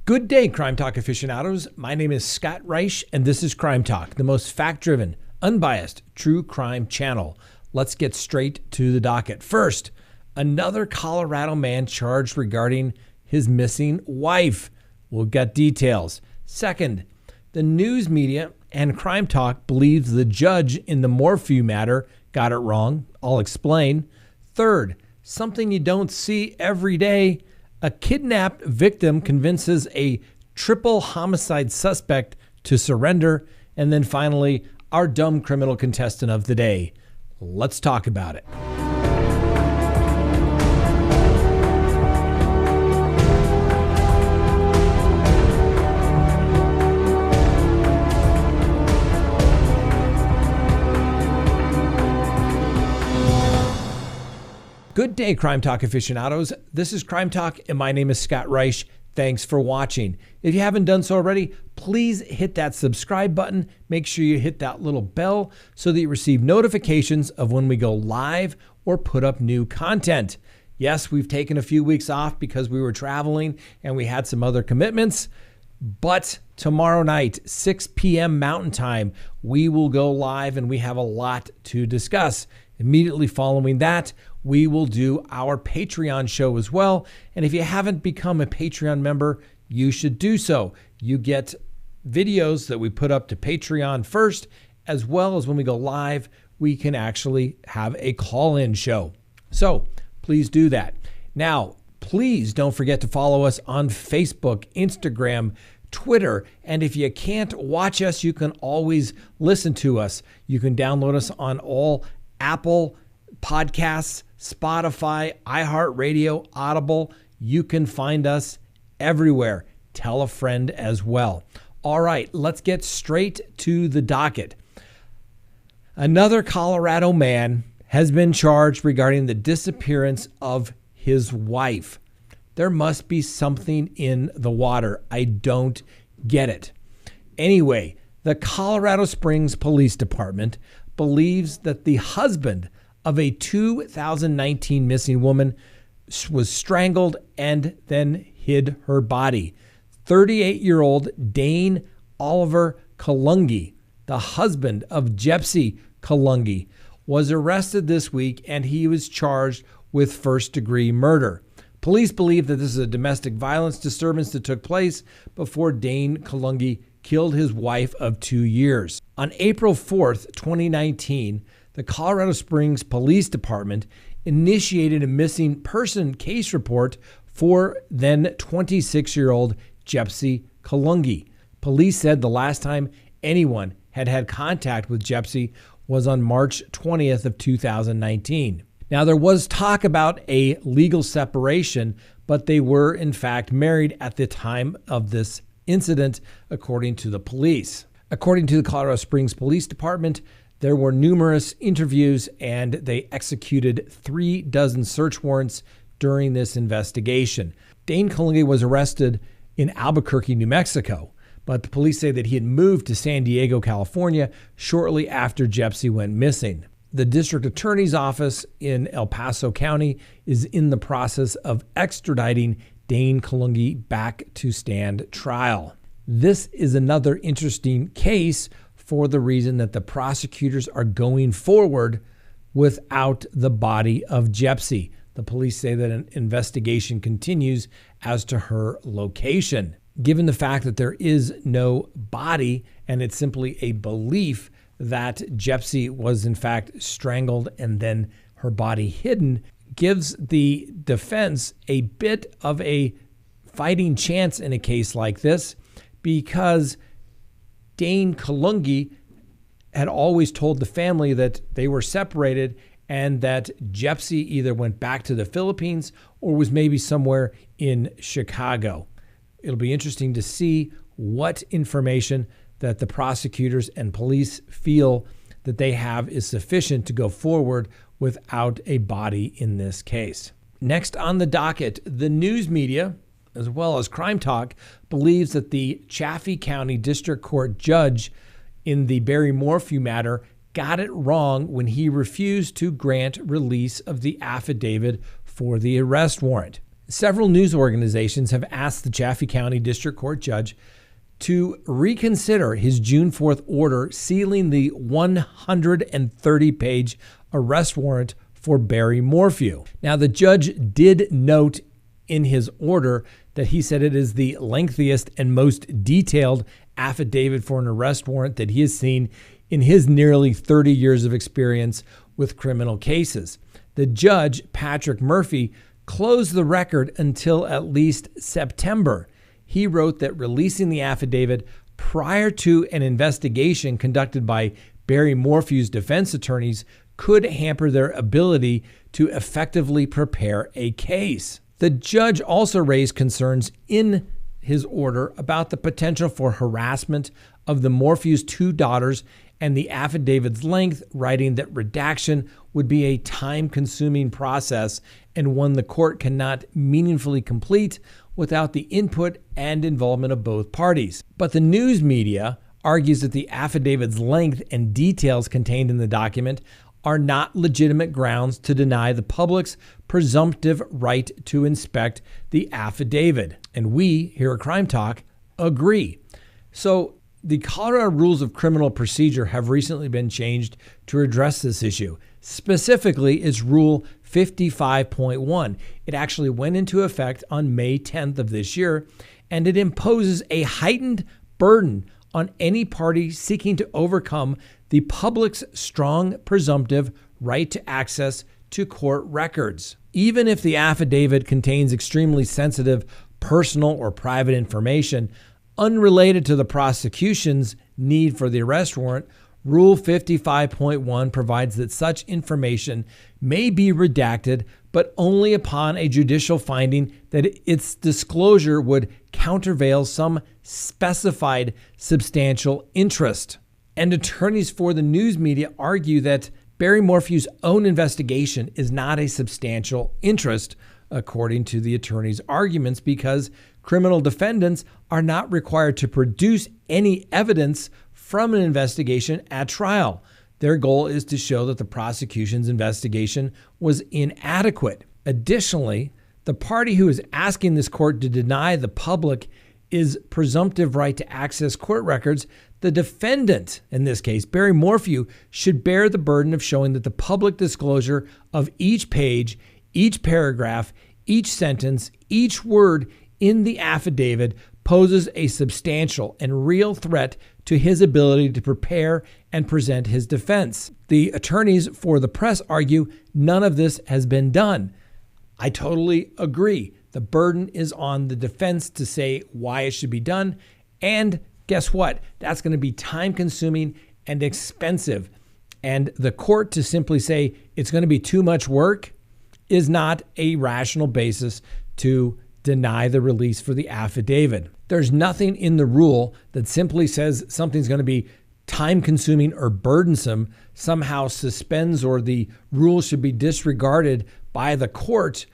Good day, Crime Talk aficionados. My name is Scott Reisch, and this is Crime Talk, the most fact-driven, unbiased, true crime channel. Let's get straight to the docket. First, another Colorado man charged regarding his missing wife. We'll get details. Second, the news media and Crime Talk believes the judge in the Morphew matter got it wrong. I'll explain. Third, something you don't see every day. A kidnapped victim convinces a triple homicide suspect to surrender. And then finally, our dumb criminal contestant of the day. Let's talk about it. Good day, Crime Talk aficionados. This is Crime Talk, and my name is Scott Reisch. Thanks for watching. If you haven't done so already, please hit that subscribe button. Make sure you hit that little bell so that you receive notifications of when we go live or put up new content. Yes, we've taken a few weeks off because we were traveling and we had some other commitments. But tomorrow night, 6 p.m. Mountain Time, we will go live and we have a lot to discuss. Immediately following that, we will do our Patreon show as well. And if you haven't become a Patreon member, you should do so. You get videos that we put up to Patreon first, as well as when we go live, we can actually have a call-in show. So please do that. Now, please don't forget to follow us on Facebook, Instagram, Twitter. And if you can't watch us, you can always listen to us. You can download us on all Apple Podcasts, Spotify, iHeartRadio, Audible. You can find us everywhere. Tell a friend as well. All right, let's get straight to the docket. Another Colorado man has been charged regarding the disappearance of his wife. There must be something in the water. I don't get it. Anyway, the Colorado Springs Police Department believes that the husband of a 2019 missing woman was strangled and then hid her body. 38-year-old Dane Oliver Kalungi, the husband of Jepsy Kalungi, was arrested this week and he was charged with first-degree murder. Police believe that this is a domestic violence disturbance that took place before Dane Kalungi killed his wife of 2 years. On April 4th, 2019, the Colorado Springs Police Department initiated a missing person case report for then 26-year-old Jepsy Kalungi. Police said the last time anyone had had contact with Jepsy was on March 20th of 2019. Now, there was talk about a legal separation, but they were in fact married at the time of this incident, according to the police. According to the Colorado Springs Police Department, there were numerous interviews and they executed 36 search warrants during this investigation. Dane Kalungi was arrested in Albuquerque, New Mexico, but the police say that he had moved to San Diego, California shortly after Jepsy went missing. The district attorney's office in El Paso County is in the process of extraditing Dane Kalungi back to stand trial. This is another interesting case for the reason that the prosecutors are going forward without the body of Jepsy. The police say that an investigation continues as to her location. Given the fact that there is no body and it's simply a belief that Jepsy was in fact strangled and then her body hidden, gives the defense a bit of a fighting chance in a case like this, because Dane Kalungi had always told the family that they were separated and that Jepsy either went back to the Philippines or was maybe somewhere in Chicago. It'll be interesting to see what information that the prosecutors and police feel that they have is sufficient to go forward without a body in this case. Next on the docket, the news media, as well as Crime Talk, believes that the Chaffee County District Court judge in the Barry Morphew matter got it wrong when he refused to grant release of the affidavit for the arrest warrant. Several news organizations have asked the Chaffee County District Court judge to reconsider his June 4th order sealing the 130-page arrest warrant for Barry Morphew. Now, the judge did note in his order that he said it is the lengthiest and most detailed affidavit for an arrest warrant that he has seen in his nearly 30 years of experience with criminal cases. The judge, Patrick Murphy, closed the record until at least September. He wrote that releasing the affidavit prior to an investigation conducted by Barry Morphew's defense attorneys could hamper their ability to effectively prepare a case. The judge also raised concerns in his order about the potential for harassment of the Morphew's two daughters and the affidavit's length, writing that redaction would be a time-consuming process and one the court cannot meaningfully complete without the input and involvement of both parties. But the news media argues that the affidavit's length and details contained in the document are not legitimate grounds to deny the public's presumptive right to inspect the affidavit. And we here at Crime Talk agree. So the Colorado Rules of Criminal Procedure have recently been changed to address this issue. Specifically, it's Rule 55.1. It actually went into effect on May 10th of this year, and it imposes a heightened burden on any party seeking to overcome the public's strong presumptive right to access to court records. Even if the affidavit contains extremely sensitive personal or private information unrelated to the prosecution's need for the arrest warrant, Rule 55.1 provides that such information may be redacted, but only upon a judicial finding that its disclosure would countervail some specified substantial interest. And attorneys for the news media argue that Barry Morphew's own investigation is not a substantial interest, according to the attorney's arguments, because criminal defendants are not required to produce any evidence from an investigation at trial. Their goal is to show that the prosecution's investigation was inadequate. Additionally, the party who is asking this court to deny the public its presumptive right to access court records, the defendant, in this case, Barry Morphew, should bear the burden of showing that the public disclosure of each page, each paragraph, each sentence, each word in the affidavit poses a substantial and real threat to his ability to prepare and present his defense. The attorneys for the press argue none of this has been done. I totally agree. The burden is on the defense to say why it should be done. And guess what? That's going to be time-consuming and expensive. And the court to simply say it's going to be too much work is not a rational basis to deny the release for the affidavit. There's nothing in the rule that simply says something's going to be time-consuming or burdensome, somehow suspends or the rule should be disregarded by the court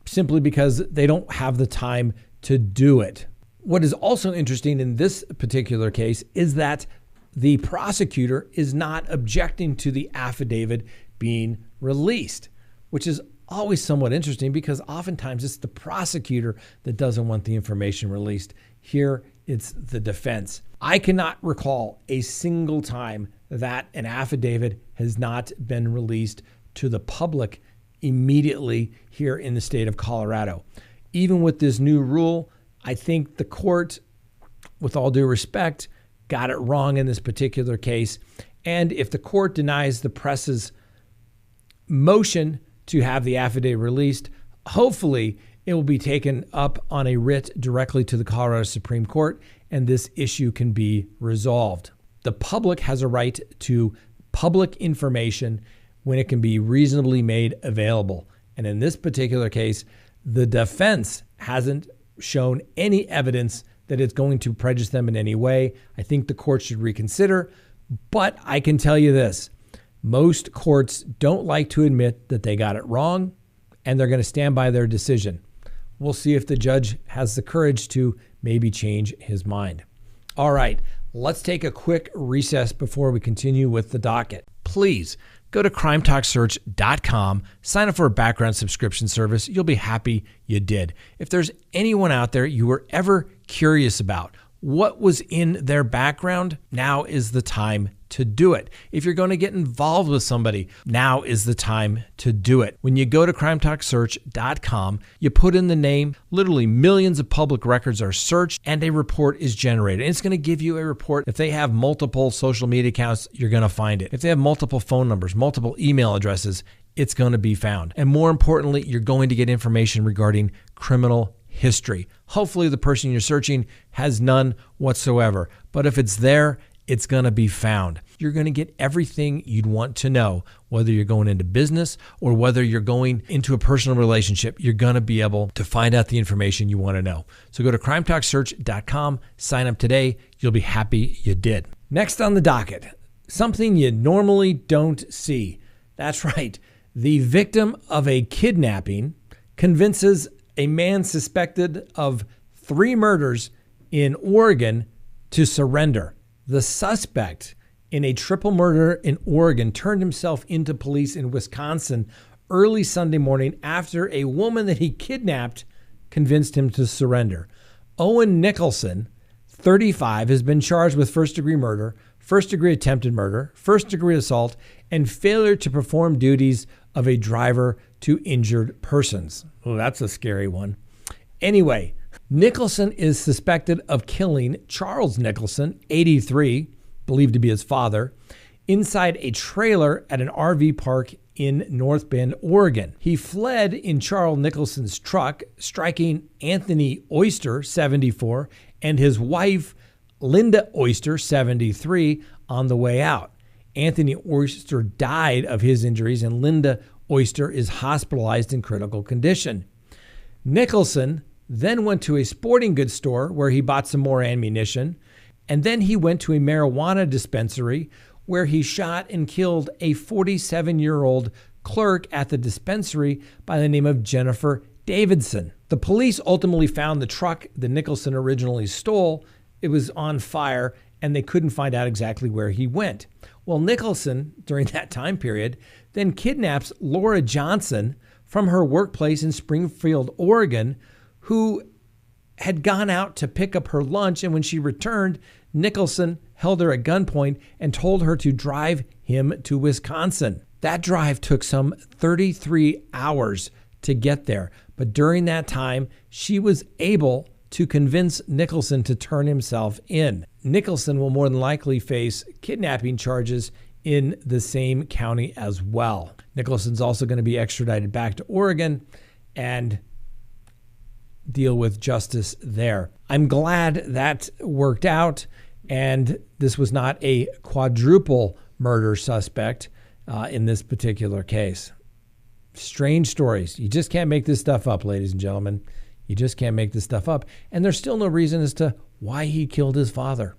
simply because they don't have the time to do it. What is also interesting in this particular case is that the prosecutor is not objecting to the affidavit being released, which is always somewhat interesting because oftentimes it's the prosecutor that doesn't want the information released. Here, it's the defense. I cannot recall a single time that an affidavit has not been released to the public immediately here in the state of Colorado. Even with this new rule, I think the court, with all due respect, got it wrong in this particular case. And if the court denies the press's motion to have the affidavit released, hopefully it will be taken up on a writ directly to the Colorado Supreme Court, and this issue can be resolved. The public has a right to public information when it can be reasonably made available. And in this particular case, the defense hasn't shown any evidence that it's going to prejudice them in any way. I think the court should reconsider, but I can tell you this. Most courts don't like to admit that they got it wrong, and they're going to stand by their decision. We'll see if the judge has the courage to maybe change his mind. All right, let's take a quick recess before we continue with the docket. Please go to CrimeTalkSearch.com, sign up for a background subscription service. You'll be happy you did. If there's anyone out there you were ever curious about what was in their background, now is the time to do it. If you're going to get involved with somebody, now is the time to do it. When you go to CrimeTalkSearch.com, you put in the name, literally millions of public records are searched, and a report is generated. And it's going to give you a report. If they have multiple social media accounts, you're going to find it. If they have multiple phone numbers, multiple email addresses, it's going to be found. And more importantly, you're going to get information regarding criminal history. Hopefully the person you're searching has none whatsoever. But if it's there, it's going to be found. You're going to get everything you'd want to know, whether you're going into business or whether you're going into a personal relationship. You're going to be able to find out the information you want to know. So go to CrimeTalkSearch.com, sign up today. You'll be happy you did. Next on the docket, something you normally don't see. That's right. The victim of a kidnapping convinces a man suspected of 3 murders in Oregon to surrender. The suspect in a triple murder in Oregon turned himself into police in Wisconsin early Sunday morning after a woman that he kidnapped convinced him to surrender. Owen Nicholson, 35, has been charged with first-degree murder, first-degree attempted murder, first-degree assault, and failure to perform duties of a driver to injured persons. Oh, that's a scary one. Anyway, Nicholson is suspected of killing Charles Nicholson, 83, believed to be his father, inside a trailer at an RV park in North Bend, Oregon. He fled in Charles Nicholson's truck, striking Anthony Oyster, 74, and his wife, Linda Oyster, 73, on the way out. Anthony Oyster died of his injuries, and Linda Oyster is hospitalized in critical condition. Nicholson then went to a sporting goods store where he bought some more ammunition, and then he went to a marijuana dispensary where he shot and killed a 47-year-old clerk at the dispensary by the name of Jennifer Davidson. The police ultimately found the truck that Nicholson originally stole. It was on fire, and they couldn't find out exactly where he went. Well, Nicholson, during that time period, then kidnaps Laura Johnson from her workplace in Springfield, Oregon, who had gone out to pick up her lunch, and when she returned, Nicholson held her at gunpoint and told her to drive him to Wisconsin. That drive took some 33 hours to get there, but during that time, she was able to convince Nicholson to turn himself in. Nicholson will more than likely face kidnapping charges in the same county as well. Nicholson's also going to be extradited back to Oregon and deal with justice there. I'm glad that worked out, and this was not a quadruple murder suspect in this particular case. Strange stories. You just can't make this stuff up, ladies and gentlemen. You just can't make this stuff up. And there's still no reason as to why he killed his father.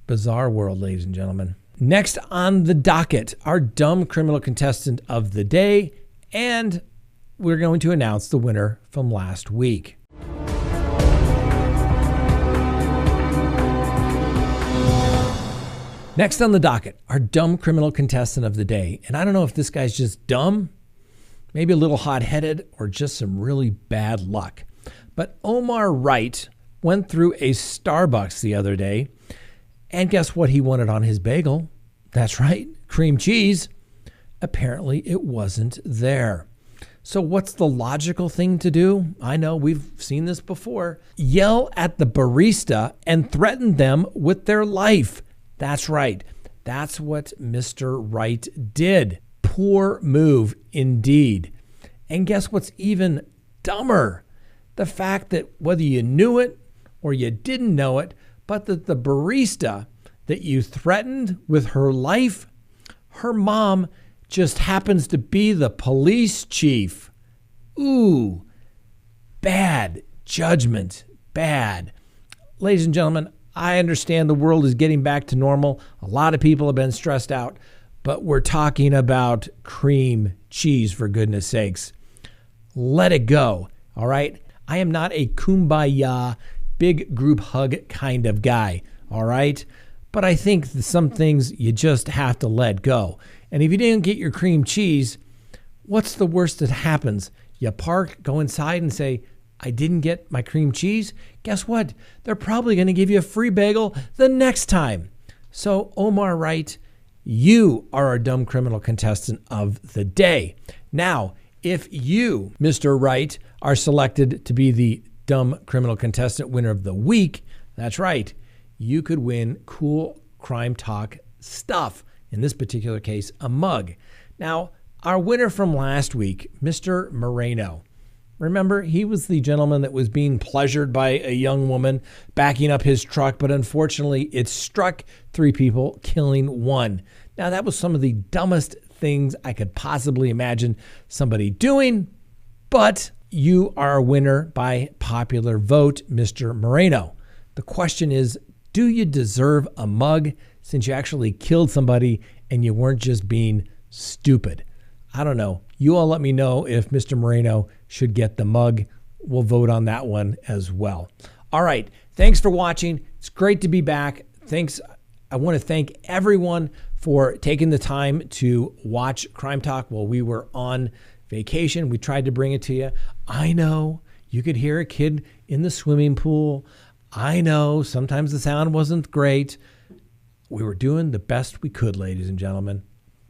Bizarre world, ladies and gentlemen. Next on the docket, our dumb criminal contestant of the day, and we're going to announce the winner from last week. Next on the docket, our dumb criminal contestant of the day. And I don't know if this guy's just dumb, maybe a little hot-headed, or just some really bad luck. But Omar Wright went through a Starbucks the other day, and guess what he wanted on his bagel? That's right, cream cheese. Apparently it wasn't there. So what's the logical thing to do? I know we've seen this before. Yell at the barista and threaten them with their life. That's right. That's what Mr. Wright did. Poor move indeed. And guess what's even dumber? The fact that whether you knew it or you didn't know it, but that the barista that you threatened with her life, her mom just happens to be the police chief. Ooh, bad judgment, bad. Ladies and gentlemen, I understand the world is getting back to normal. A lot of people have been stressed out, but we're talking about cream cheese, for goodness sakes. Let it go, all right? I am not a kumbaya, big group hug kind of guy, all right? But I think that some things you just have to let go. And if you didn't get your cream cheese, what's the worst that happens? You park, go inside and say, I didn't get my cream cheese. Guess what? They're probably going to give you a free bagel the next time. So Omar Wright, you are our dumb criminal contestant of the day. Now, if you, Mr. Wright, are selected to be the dumb criminal contestant winner of the week, that's right, you could win cool Crime Talk stuff. In this particular case, a mug. Now, our winner from last week, Mr. Moreno. Remember, he was the gentleman that was being pleasured by a young woman backing up his truck, but unfortunately it struck 3 people, killing 1. Now, that was some of the dumbest things I could possibly imagine somebody doing, but you are a winner by popular vote, Mr. Moreno. The question is, do you deserve a mug since you actually killed somebody and you weren't just being stupid? I don't know. You all let me know if Mr. Moreno should get the mug. We'll vote on that one as well. All right. Thanks for watching. It's great to be back. Thanks. I want to thank everyone for taking the time to watch Crime Talk while we were on vacation. We tried to bring it to you. I know you could hear a kid in the swimming pool. I know sometimes the sound wasn't great. We were doing the best we could, ladies and gentlemen.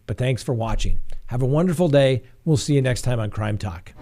But thanks for watching. Have a wonderful day. We'll see you next time on Crime Talk.